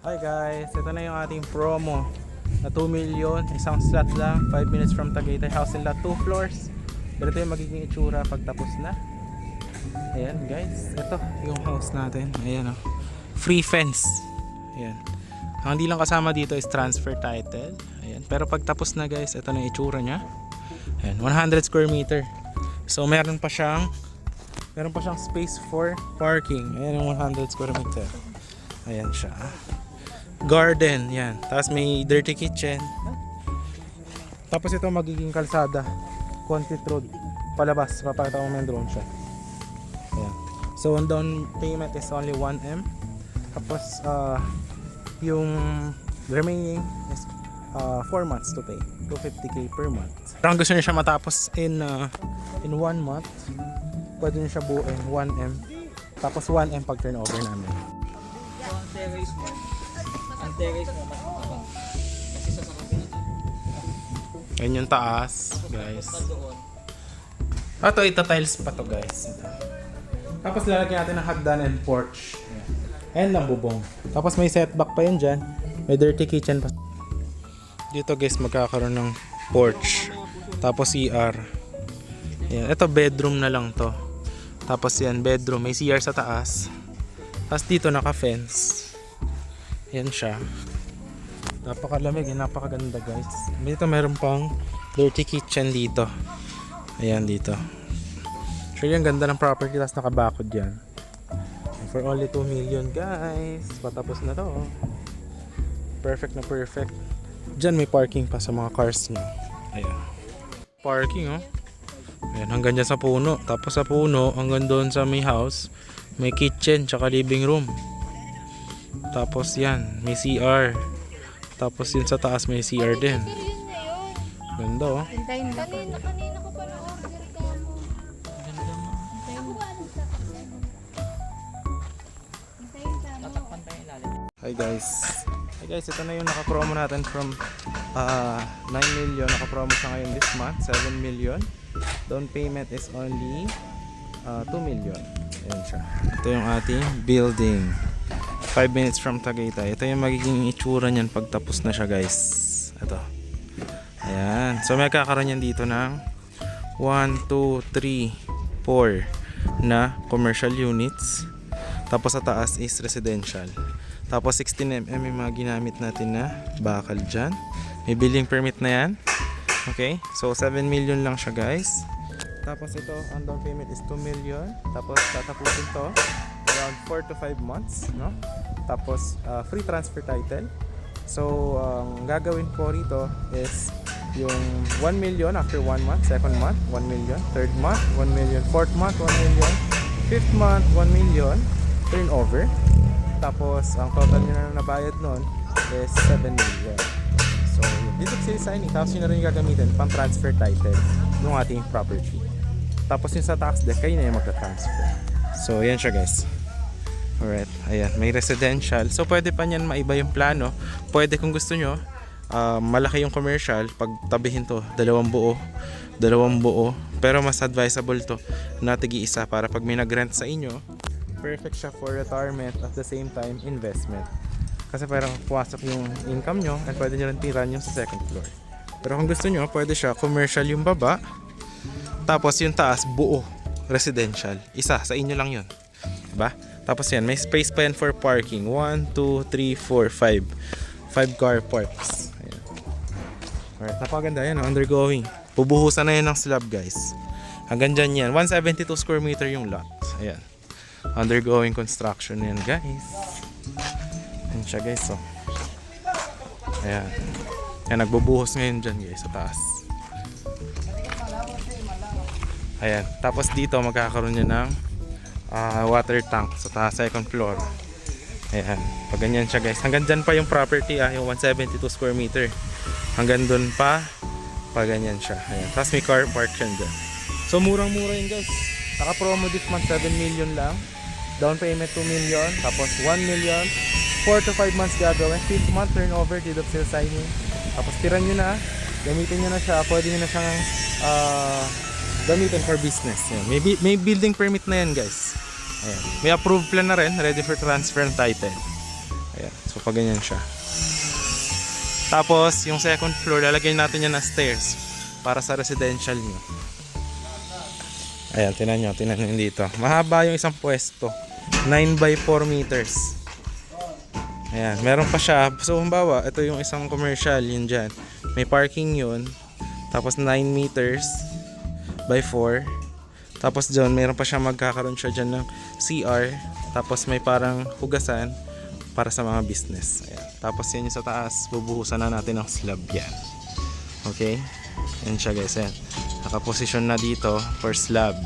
Hi guys, ito na yung ating promo na 2 million, isang slot lang, 5 minutes from Tagaytay. House and lot, 2 floors. Ganito yung magiging itsura pag tapos na. Ayan guys, ito yung house natin. Ayan o, free fence. Ayan. Ang hindi lang kasama dito is transfer title. Ayan. Pero pag tapos na guys, ito na yung itsura nya. Ayan, 100 square meter. So meron pa siyang space for parking. Ayan yung 100 square meter. Ayan siya. Garden, yan. Tapos may dirty kitchen. Tapos ito magiging kalsada. Concrete road. Palabas, papakita ko may drone siya. Ayan. So, ang down payment is only 1M. Tapos, yung remaining is 4 months to pay. 250k per month. Kung gusto niyo siya matapos in 1 month, pwede niyo siya buuin 1M. Tapos 1M pag turnover namin. Ang terrace mo mas mababa. Kasi sa kabila dito. Ayan yung taas, guys. Doon. Ito tiles pa to guys. Ito. Tapos lalagyan natin ng hagdan and porch. Ayan lang bubong. Tapos may setback pa yun dyan. May dirty kitchen pa. Dito guys magkakaroon ng porch. Tapos CR. Ayan. Ito bedroom na lang to. Tapos yan bedroom. May CR sa taas. Tapos dito naka-fence. Yan siya. Napakalamig, napakaganda guys. Dito meron pang dirty kitchen dito. Ayan dito. Sure yung ganda ng property, tapos nakabakod yan. For only 2 million guys. Patapos na to. Perfect na perfect. Diyan may parking pa sa mga cars nyo. Ayan. Parking oh. Ayan hanggang dyan sa puno. Tapos sa puno hanggang doon sa may house, may kitchen tsaka living room. Tapos yan, may CR. Tapos yun sa taas may CR din. Ganda oh. Hintayin na kanina ko pa na-order ka mo. Ganda mo. Ako ba hintayin ka mo. Tatakpan tayo ilalim. Hi guys. Hi guys, ito na yung naka-promo natin from 9 million. Naka-promo siya ngayon this month, 7 million. Down payment is only 2 million. Ayan siya. Ito yung ating building. 5 minutes from Tagaytay. Ito yung magiging itsura niyan pag tapos na siya guys. Ito. Ayan. So may kakaroon yan dito ng 1, 2, 3, 4 na commercial units. Tapos sa taas is residential. Tapos 16mm yung mga ginamit natin na bakal dyan. May building permit na yan. Okay. So 7 million lang siya guys. Tapos ito, ang down payment is 2 million. Tapos tatapusin to around 4 to 5 months, no? Tapos free transfer title. So ang gagawin ko rito is yung 1 million after 1 month, second month 1 million, third month 1 million, fourth month 1 million, fifth month 1 million turnover. Tapos ang total nyo na nabayad nun is 7 million. So dito sila signing, tapos yun na rin yung gagamitin pang transfer title ng ating property. Tapos yung sa tax deck, kayo na yung magta-transfer. So yan siya guys. Alright, ayan, may residential. So pwede pa niyan maiba yung plano. Pwede kung gusto nyo, malaki yung commercial, pag tabihin to, dalawang buo. Pero mas advisable to na tigi-isa para pag may nag-rent sa inyo, perfect siya for retirement at the same time investment. Kasi parang pumasok yung income nyo at pwede nyo rin tiran yung sa second floor. Pero kung gusto nyo, pwede siya commercial yung baba, tapos yung taas buo residential. Isa sa inyo lang yun, diba? Tapos yan, may space pa yan for parking. 1, 2, 3, 4, 5 car parks. Ayan. Alright, napakaganda yan, undergoing. Bubuhusan na yan ng slab guys. Hanggang dyan yan, 172 square meter yung lot. Ayan, undergoing construction yan guys. Ayan siya guys, so ayan. Ayan, nagbubuhos ngayon dyan guys sa taas. Ayan, tapos dito magkakaroon niya ng water tank sa taas, second floor. Ayan, pag ganyan siya guys. Hanggang dyan pa yung property yung 172 square meter. Hanggang dun pa, pag ganyan siya. Ayan, tapos may car park siya dyan. So murang-mura yun guys. Naka-promo this month, 7 million lang. Down payment 2 million. Tapos 1 million. 4 to 5 months gagawin. 5th month turnover, deed of sale signing. Tapos tiran nyo na. Gamitin nyo na siya. Pwede nyo na siyang gamitin for business. Ayan. May building permit na yan guys. Ayan. May approved plan na rin, ready for transfer ng title. Ayan. So, pag ganyan siya. Tapos, yung second floor, lalagyan natin yan na stairs para sa residential nyo. Ayan, tinan nyo dito. Mahaba yung isang pwesto. 9 by 4 meters. Ayan, meron pa siya. So, humbawa, ito yung isang commercial, yun dyan. May parking yun. Tapos, 9 meters by 4. Tapos, dyan, meron pa siya magkakaroon siya dyan ng CR. Tapos, may parang hugasan para sa mga business. Ayan. Tapos, yan yung sa taas. Bubuhusan na natin ng slab yan. Okay? Yan siya guys. Ayan. Nakaposisyon na dito for slab.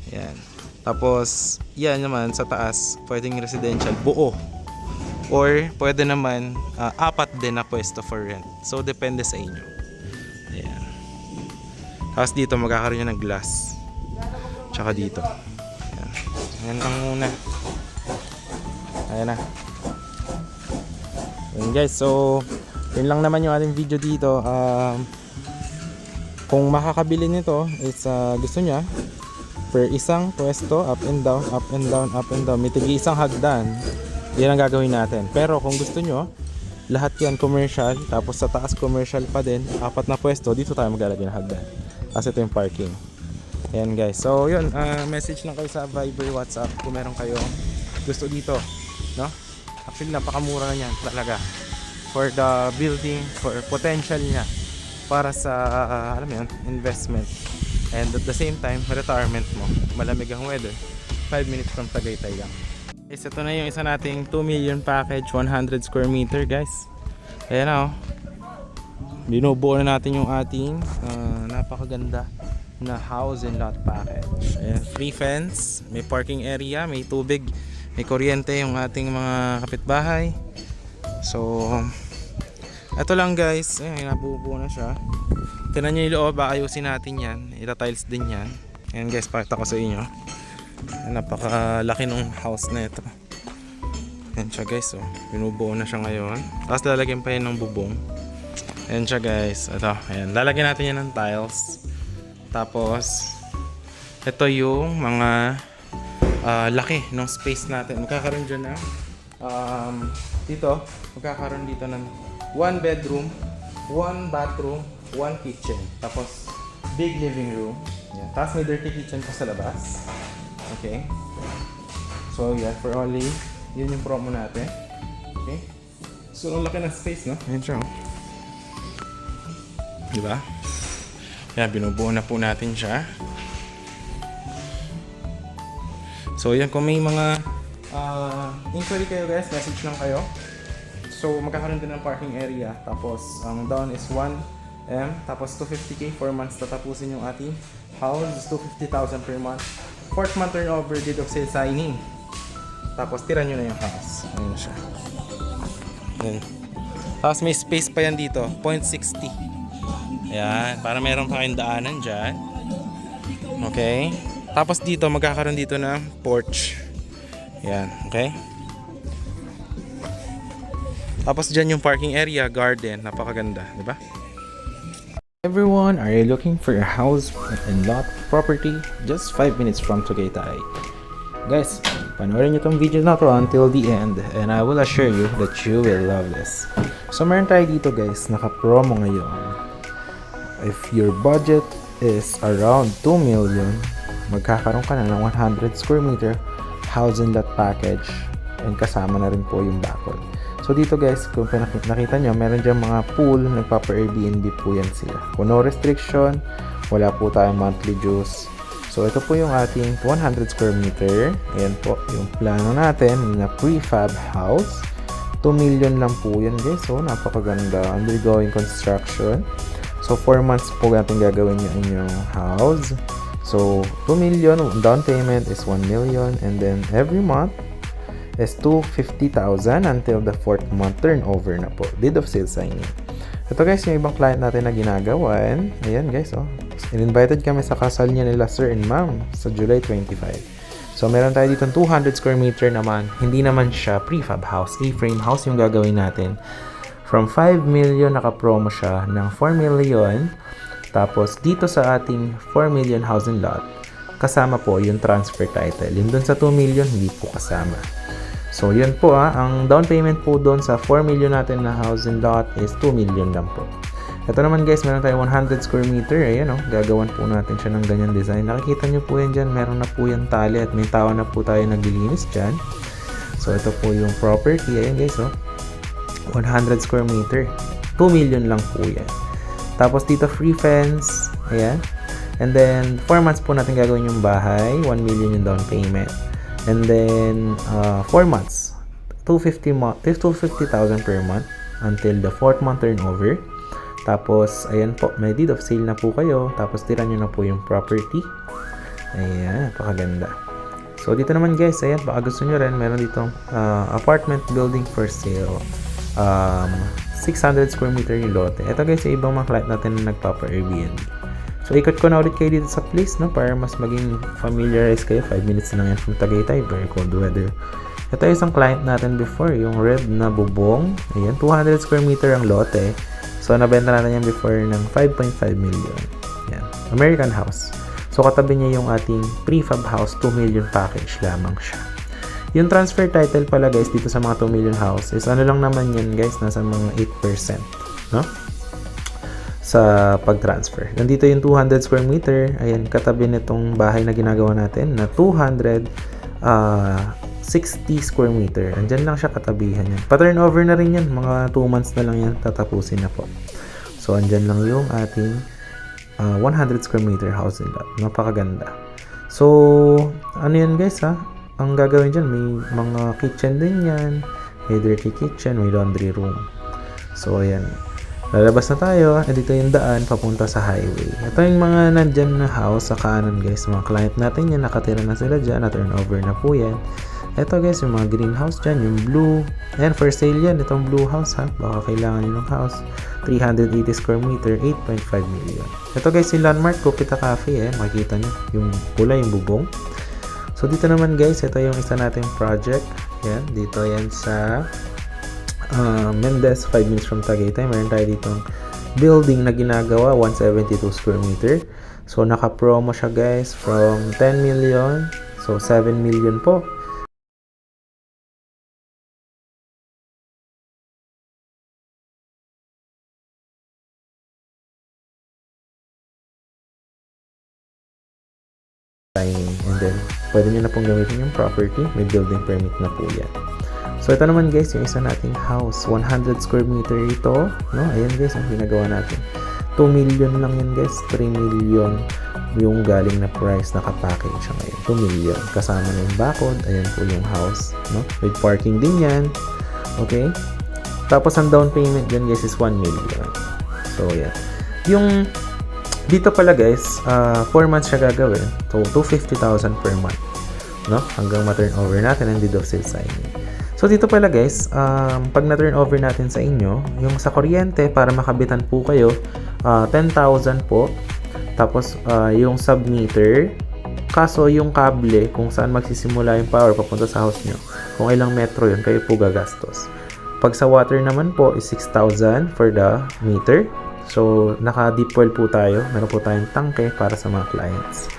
Ayan. Tapos, yan naman sa taas, pwedeng residential, buo. Or, pwede naman, apat din na pwesto for rent. So, depende sa inyo. Ayan. Tapos dito, magkakaroon nyo ng glass. Tsaka dito. Ayan. Ayan lang muna. Ayan na. Ayan guys, so, yun lang naman yung ating video dito. Kung makakabili nito, is gusto niya, per isang pwesto, up and down, up and down, up and down. May tigi isang hagdan. Yan ang gagawin natin. Pero kung gusto nyo, lahat yan commercial. Tapos sa taas commercial pa din. 4 na pwesto. Dito tayo maglalagay ng hagdan. Kasi ito yung parking. Ayan guys. So yun, message lang kayo sa Viber, WhatsApp kung meron kayong gusto dito. No? Actually, napakamura na yan talaga. For the building, for potential niya. Para sa, alam mo yun, investment. And at the same time, retirement mo. Malamig ang weather. 5 minutes from Tagaytay lang. Guys, ito na yung isa nating 2 million package, 100 square meter guys. Ayan na oh. Binubuo na natin yung ating napakaganda na house and lot package. Ayan, free fence, may parking area, may tubig, may kuryente yung ating mga kapitbahay. So, ito lang guys. Ayan, nabubuo na siya. Tignan nyo yung loob, ayusin natin yan. Ita-tiles din yan. Ayan guys, pakita ko sa inyo. Ayan, napakalaki ng house na ito. Ayan siya guys, so, binubuo na siya ngayon. Tapos lalagyan pa yan ng bubong. Ayan siya guys. Ito, ayan. Lalagyan natin yan ng tiles. Tapos, ito yung mga laki ng space natin. Magkakaroon dyan na dito, magkakaroon dito ng 1 bedroom, 1 bathroom, 1 kitchen. Tapos, big living room. Yan. Tapos may dirty kitchen pa sa labas. Okay. So, yan. For only, yun yung promo natin. Okay. So, ang laki ng space, no? Yan siya. Diba? Yan, binubuo na po natin siya. So, yan. Kung may mga inquiry kayo guys, message lang kayo. So, magkakaroon din ng parking area. Tapos, ang down is 1M. Tapos, 250k, 4 months tatapusin yung ating house. 250,000 per month. 4th month turnover, deed of sale signing. Tapos, tira nyo na yung house. Ayun siya. Ayan. Tapos, may space pa yan dito. 0.60. Ayan. Para meron pa kayong daanan dyan. Okay. Tapos, dito, magkakaroon dito ng porch. Ayan. Okay. Tapos dyan yung parking area, garden, napakaganda, di ba? Everyone, are you looking for a house and lot property? Just 5 minutes from Tagaytay. Guys, panoorin nyo tong video na to until the end and I will assure you that you will love this. So meron tayo dito guys, naka-promo ngayon. If your budget is around 2 million, magkakaroon ka na ng 100 square meter house and lot package and kasama na rin po yung bakod. So dito guys, kung nakita nyo, meron dyan mga pool, nagpapa-Airbnb po yan sila. Kung no restriction, wala po tayong monthly dues. So ito po yung ating 100 square meter. Ayan po, yung plano natin na prefab house. 2 million lang po yan guys. So napakaganda, undergoing construction. So 4 months po natin gagawin yung inyong house. So 2 million, down payment is 1 million. And then every month, is 250,000 until the 4th month turnover na po. Deed of sale signing. Ito guys, yung ibang client natin na ginagawan. Ayan guys, oh. In-invited kami sa kasal niya nila sir and ma'am sa July 25. So, meron tayo dito 200 square meter naman. Hindi naman siya prefab house. A-frame house yung gagawin natin. From 5 million, naka-promo siya ng 4 million. Tapos, dito sa ating 4 million house and lot, kasama po yung transfer title. Yung dun sa 2 million, hindi po kasama. So, yun po ang down payment po doon sa 4 million natin na house and lot is 2 million lang po. Ito naman guys, meron tayong 100 square meter. Ayan gagawan po natin siya ng ganyan design. Nakikita nyo po yan dyan, meron na po yan tali at may tao na po tayo naglilinis dyan. So, ito po yung property. Ayan guys, 100 square meter. 2 million lang po yan. Tapos dito free fence. Ayan. And then, 4 months po natin gagawin yung bahay. 1 million yung down payment. And then, 4 months. 250,000 per month until the 4th month turnover. Tapos, ayan po, may deed of sale na po kayo. Tapos, tira nyo na po yung property. Ayan, napakaganda. So, dito naman guys, ayan, baka gusto nyo rin, meron ditong apartment building for sale. 600 square meter yung lote. Ito guys, yung ibang mga client natin na nagpapa-Airbnb. So, ikot ko na ulit kayo dito sa place, para mas maging familiarize kayo. 5 minutes lang yan from Tagaytay, very cold weather. Ito yung isang client natin before, yung red na bubong. Ayan, 200 square meter ang lote. So, nabenta natin yan before ng 5.5 million. Ayan, American house. So, katabi niya yung ating prefab house, 2 million package lamang siya. Yung transfer title pala guys, dito sa mga 2 million house is ano lang naman yan guys, nasa mga 8%, no? Sa pag-transfer. Nandito yung 200 square meter. Ayan, katabi nitong bahay na ginagawa natin na 260 square meter. Andyan lang siya katabihan yan. Pa-turnover na rin yan. Mga 2 months na lang yan. Tatapusin na po. So, andyan lang yung ating 100 square meter house and lot. Napakaganda. So, ano yan guys Ang gagawin dyan, may mga kitchen din yan. May dirty kitchen, may laundry room. So, ayan. Lalabas na tayo. Dito yung daan papunta sa highway. Ito yung mga nandyan na house sa kanan guys. Mga client natin yan. Nakatira na sila dyan. Na-turnover na po yan. Ito guys, yung mga greenhouse dyan. Yung blue. Ayan, for sale yan. Itong blue house Baka kailangan nyo ng house. 380 square meter. 8.5 million. Ito guys, yung landmark Kopita Cafe. Makikita nyo. Yung pula, yung bubong. So, dito naman guys, ito yung isa nating project. Yan. Dito yan sa Mendez, 5 minutes from Tagaytay. Meron tayo ditong building na ginagawa, 172 square meter. So, naka-promo siya guys from 10 million. So, 7 million po. And then, pwede nyo na pong gamitin yung property. May building permit na po yan. So, ito naman guys, yung isa nating house. 100 square meter ito. No? Ayan guys, ang ginagawa natin. 2 million lang yan guys. 3 million yung galing na price nakapackage siya ngayon. 2 million. Kasama na yung bakod. Ayan po yung house. No? With parking din yan. Okay? Tapos, ang down payment dyan guys is 1 million. So, yan. Yung dito pala guys, 4 months siya gagawin. So, 250,000 per month. No? Hanggang ma-turnover natin ang deed of sale signing. So, dito pala guys, pag na-turnover natin sa inyo, yung sa kuryente, para makabitan po kayo, 10,000 po. Tapos, yung sub-meter. Kaso, yung kable, kung saan magsisimula yung power papunta sa house nyo, kung ilang metro yun, kayo po gagastos. Pag sa water naman po, is 6,000 for the meter. So, naka-deep well po tayo. Meron po tayong tangke para sa mga clients.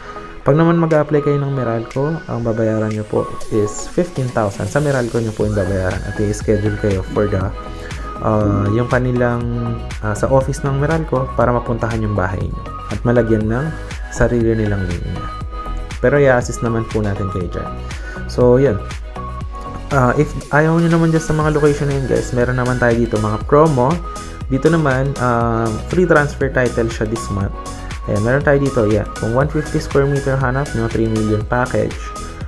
Pag naman mag-apply kayo ng Meralco, ang babayaran nyo po is 15,000. Sa Meralco nyo po yung babayaran at i-schedule kayo for the yung kanilang sa office ng Meralco para mapuntahan yung bahay nyo at malagyan ng sarili nilang linya. Pero i-assist naman po natin kayo dyan. So, yan. If ayaw nyo naman dyan sa mga location na yun guys, meron naman tayo dito mga promo. Dito naman, free transfer title siya this month. Ayan, meron tayo dito, yeah. Kung 150 square meter hanap nyo, 3 million package.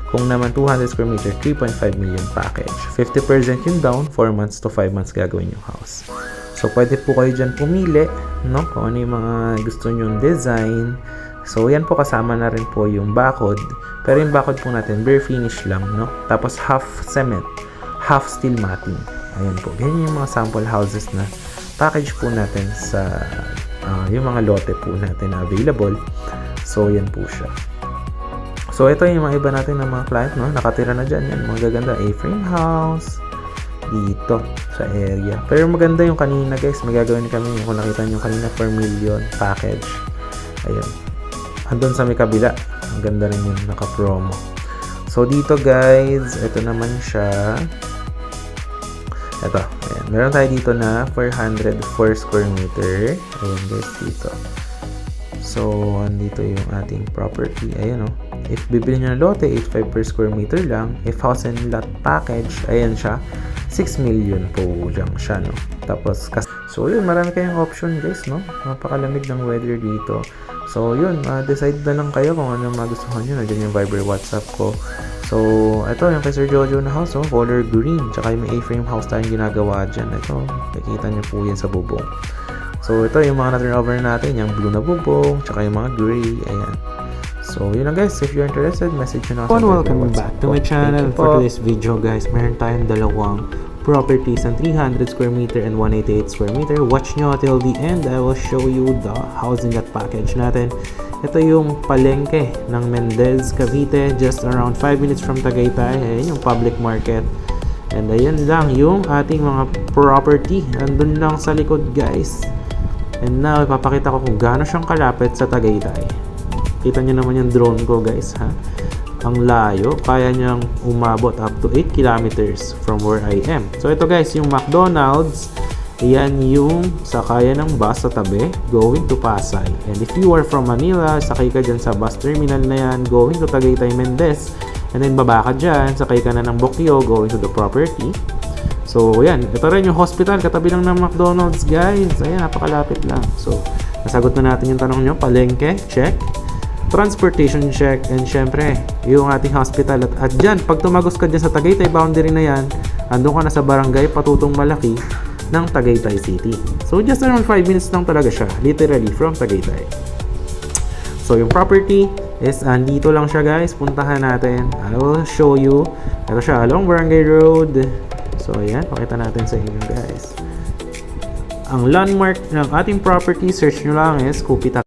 Kung naman 200 square meter, 3.5 million package. 50% yung down, 4 months to 5 months gagawin yung house. So, pwede po kayo dyan pumili, no? Kung ano yung mga gusto nyong design. So, yan po kasama na rin po yung bakod. Pero yung bakod po natin, bare finish lang, no? Tapos, half cement, half steel matting. Ayan po. Ganyan yung mga sample houses na package po natin sa yung mga lote po natin na available. So, yan po siya. So, ito yung mga iba natin ng mga client, no? Nakatira na dyan. Yan, mga gaganda A-frame house dito sa area. Pero maganda yung kanina, guys. May gagawin kami. Kung nakita nyo kanina, 4 million package. Ayun. Andun sa may kabila. Ang ganda rin yung naka-promo. So dito guys, ito naman siya. Ito, ayan. Meron tayo dito na 404 square meter. Ayan guys, dito. So, andito yung ating property. Ayan o. If bibili nyo ng lote, 85 per square meter lang. If house and lot package, ayan siya. 6 million po lang siya, no? Tapos, so yun, marami kayong option guys, no? Napakalamig ng weather dito. So, yun, decide na lang kayo kung ano magustuhan nyo. Nandiyan yung Viber WhatsApp ko. So, ito yung kay Sir Jojo na house, oh, color green. Tsaka yung may A-frame house tayong ginagawa dyan. Ito, nakikita nyo po yan sa bubong. So, ito yung mga na-turnover natin. Yung blue na bubong, tsaka yung mga gray. Ayan. So, yun lang guys. If you're interested, message nyo na ako sa Viber Welcome WhatsApp back to ko. my channel. Thank you For po. today's video guys, meron tayong dalawang properties ng 300 square meter and 188 square meter. Watch nyo till the end. I will show you the housing lot package natin. Ito yung palengke ng Mendez, Cavite, just around 5 minutes from Tagaytay. Ayan yung public market. And ayan lang yung ating mga property. Andun lang sa likod guys. And now, ipapakita ko kung gaano siyang kalapit sa Tagaytay. Kita nyo naman yung drone ko guys, ha? Ang layo, kaya niyang umabot up to 8 kilometers from where I am. So ito guys, yung McDonald's, yan yung sakaya ng bus sa tabi, going to Pasay. And if you are from Manila, sakay ka dyan sa bus terminal na yan, going to Tagaytay Mendez. And then baba ka dyan, sakay ka na ng Bokyo, going to the property. So yan, ito rin yung hospital, katabi lang ng McDonald's guys. Ayan, napakalapit lang. So, nasagot na natin yung tanong nyo, palengke, check. Transportation check, and syempre yung ating hospital at dyan, pag tumagos ka dyan sa Tagaytay boundary na yan, andun ka na sa barangay Patutong Malaki ng Tagaytay City. So just around 5 minutes lang talaga siya, literally from Tagaytay. So yung property is andito lang siya guys, puntahan natin. I will show you. Ito siya along Barangay Road. So ayan, pakita natin sa inyo guys. Ang landmark ng ating property, search nyo lang is Kupita